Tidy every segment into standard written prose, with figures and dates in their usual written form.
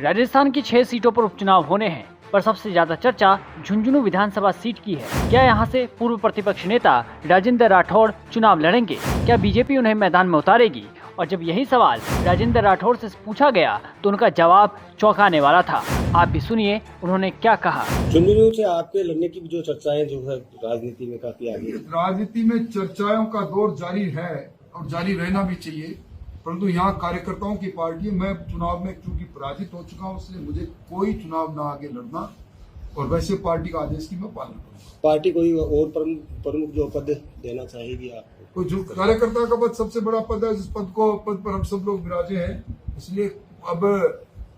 राजस्थान की 6 सीटों पर उपचुनाव होने हैं, पर सबसे ज्यादा चर्चा झुंझुनू विधानसभा सीट की है। क्या यहां से पूर्व प्रतिपक्ष नेता राजेंद्र राठौड़ चुनाव लड़ेंगे? क्या बीजेपी उन्हें मैदान में उतारेगी? और जब यही सवाल राजेंद्र राठौड़ से पूछा गया तो उनका जवाब चौंकाने वाला था। आप भी सुनिए उन्होंने क्या कहा। झुंझुनू से आपके लड़ने की जो चर्चाएं जो है राजनीति में काफी आगे। राजनीति में चर्चाओं का दौर जारी है और जारी रहना भी चाहिए, परंतु यहाँ कार्यकर्ताओं की पार्टी है। मैं चुनाव में क्योंकि पराजित हो चुका हूँ, इसलिए मुझे कोई चुनाव ना आगे लड़ना, और वैसे पार्टी का आदेश की मैं पालन करूंगा। पार्टी कोई और प्रमुख जो पद देना चाहेगी आपको? तो जो कार्यकर्ता का पद सबसे बड़ा पद है, जिस पद पर हम सब लोग विराजे हैं, इसलिए अब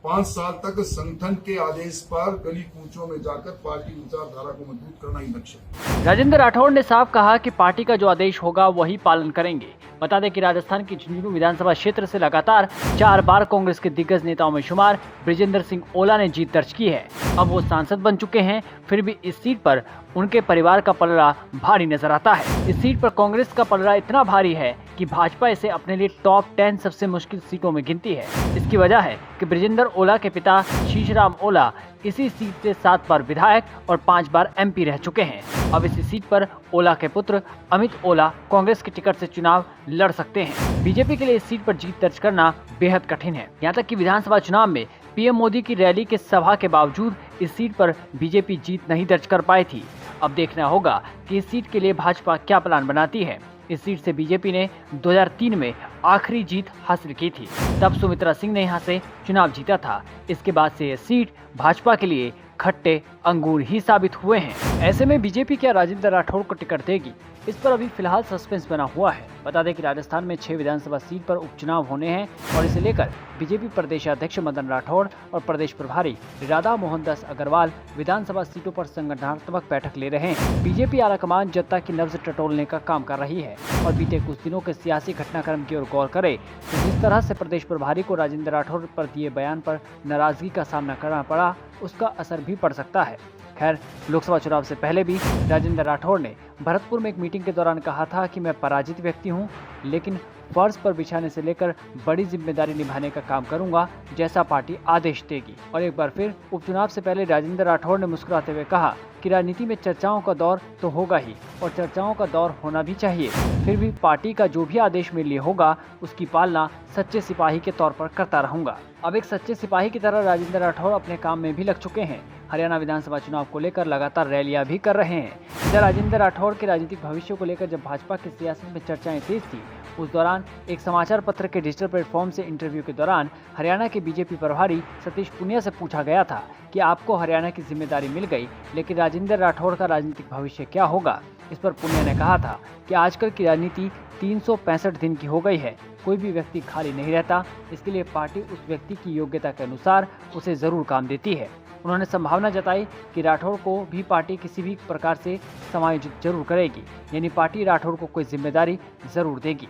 5 साल तक संगठन के आदेश पर गली कूचों में जाकर पार्टी विचारधारा को मजबूत करना ही लक्ष्य है। राजेंद्र राठौड़ ने साफ कहा कि पार्टी का जो आदेश होगा वही पालन करेंगे। बता दें कि राजस्थान की झुंझुनू विधानसभा क्षेत्र से लगातार 4 बार कांग्रेस के दिग्गज नेताओं में शुमार बृजेंद्र सिंह ओला ने जीत दर्ज की है। अब वो सांसद बन चुके हैं, फिर भी इस सीट पर उनके परिवार का पलड़ा भारी नजर आता है। इस सीट पर कांग्रेस का पलड़ा इतना भारी है कि भाजपा इसे अपने लिए टॉप 10 सबसे मुश्किल सीटों में गिनती है। इसकी वजह है कि बृजेंद्र ओला के पिता शीशराम ओला इसी सीट से 7 बार विधायक और 5 बार एमपी रह चुके हैं। अब इसी सीट पर ओला के पुत्र अमित ओला कांग्रेस के टिकट से चुनाव लड़ सकते हैं। बीजेपी के लिए इस सीट पर जीत दर्ज करना बेहद कठिन है। यहाँ तक कि विधानसभा चुनाव में पीएम मोदी की रैली के सभा के बावजूद इस सीट पर बीजेपी जीत नहीं दर्ज कर पाई थी। अब देखना होगा कि इस सीट के लिए भाजपा क्या प्लान बनाती है। इस सीट से बीजेपी ने 2003 में आखिरी जीत हासिल की थी, तब सुमित्रा सिंह ने यहां से चुनाव जीता था। इसके बाद से यह सीट भाजपा के लिए खट्टे अंगूर ही साबित हुए हैं। ऐसे में बीजेपी क्या राजेंद्र राठौड़ को टिकट देगी, इस पर अभी फिलहाल सस्पेंस बना हुआ है। बता दें कि राजस्थान में 6 विधानसभा सीट पर उपचुनाव होने हैं और इसे लेकर बीजेपी प्रदेशाध्यक्ष मदन राठौड़ और प्रदेश प्रभारी राधा मोहन दास अग्रवाल विधानसभा सीटों पर संगठनात्मक बैठक ले रहे हैं। बीजेपी आलाकमान जनता की नब्ज टटोलने का काम कर रही है और बीते कुछ दिनों के सियासी घटनाक्रम की ओर गौर करे तो जिस तरह से प्रदेश प्रभारी को राजेंद्र राठौड़ पर दिए बयान पर नाराजगी का सामना करना पड़ा, उसका असर भी पड़ सकता है। खैर, लोकसभा चुनाव से पहले भी राजेंद्र राठौड़ ने भरतपुर में एक मीटिंग के दौरान कहा था कि मैं पराजित व्यक्ति हूं, लेकिन फर्श पर बिछाने से लेकर बड़ी जिम्मेदारी निभाने का काम करूंगा जैसा पार्टी आदेश देगी। और एक बार फिर उपचुनाव से पहले राजेंद्र राठौड़ ने मुस्कुराते हुए कहा कि राजनीति में चर्चाओं का दौर तो होगा ही और चर्चाओं का दौर होना भी चाहिए, फिर भी पार्टी का जो भी आदेश मेरे लिए होगा उसकी पालना सच्चे सिपाही के तौर पर करता रहूंगा। अब एक सच्चे सिपाही की तरह राजेंद्र राठौड़ अपने काम में भी लग चुके हैं। हरियाणा विधानसभा चुनाव को लेकर लगातार रैलियां भी कर रहे हैं। इधर राजेंद्र राठौड़ के राजनीतिक भविष्य को लेकर जब भाजपा की सियासत में चर्चाएं तेज थी, उस दौरान एक समाचार पत्र के डिजिटल प्लेटफॉर्म से इंटरव्यू के दौरान हरियाणा के बीजेपी प्रभारी सतीश पुनिया से पूछा गया था कि आपको हरियाणा की जिम्मेदारी मिल गई, लेकिन राजेंद्र राठौड़ का राजनीतिक भविष्य क्या होगा। इस पर पुनिया ने कहा था कि आजकल की राजनीति 365 दिन की हो गई है, कोई भी व्यक्ति खाली नहीं रहता, इसके लिए पार्टी उस व्यक्ति की योग्यता के अनुसार उसे जरूर काम देती है। उन्होंने संभावना जताई कि राठौड़ को भी पार्टी किसी भी प्रकार से समायोजित जरूर करेगी, यानी पार्टी राठौड़ को कोई जिम्मेदारी जरूर देगी।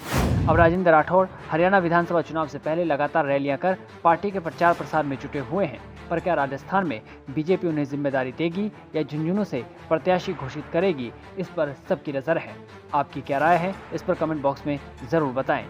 अब राजेंद्र राठौड़ हरियाणा विधानसभा चुनाव से पहले लगातार रैलियां कर पार्टी के प्रचार प्रसार में जुटे हुए हैं, पर क्या राजस्थान में बीजेपी उन्हें जिम्मेदारी देगी या झुंझुनू से प्रत्याशी घोषित करेगी, इस पर सबकी नजर है। आपकी क्या राय है, इस पर कमेंट बॉक्स में जरूर बताएं।